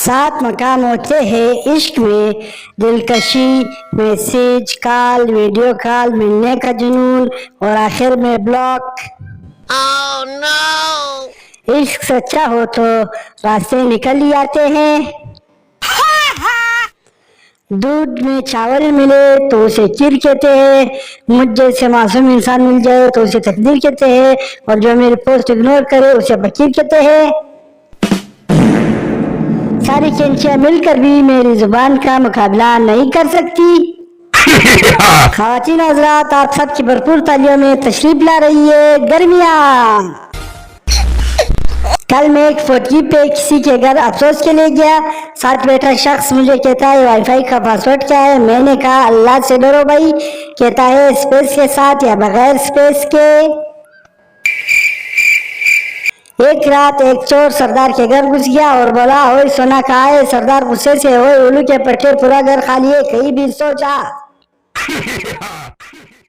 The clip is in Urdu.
7 مقام ہوتے ہیں عشق میں: دلکشی، میسج، کال، ویڈیو کال، ملنے کا جنون اور آخر میں بلاک۔ عشق سچا ہو تو راستے نکل ہی آتے ہیں۔ دودھ میں چاول ملے تو اسے چیر کہتے ہیں، مجھ جیسے معصوم انسان مل جائے تو اسے تقدیر کہتے ہیں، اور جو میری پوسٹ اگنور کرے اسے فقیر کہتے ہیں۔ ساری کینچیاں مل کر بھی میری زبان کا مقابلہ نہیں کر سکتی۔ خواتین حضرات، آپ سب کی بھرپور تالیوں میں تشریف لا رہی ہے گرمیاں۔ کل میں ایک فوٹکی پہ کسی کے گھر افسوس کے لیے گیا، ساتھ بیٹھا شخص مجھے کہتا ہے وائی فائی کا پاسورڈ کیا ہے؟ میں نے کہا اللہ سے ڈرو بھائی۔ کہتا ہے اسپیس کے ساتھ یا بغیر اسپیس کے؟ ایک رات ایک چور سردار کے گھر گھس گیا اور بولا اوئے سونا کہاں ہے؟ سردار غصے سے اوئے الو کے پٹے، پورا گھر خالی ہے، کہیں بھی سو جا۔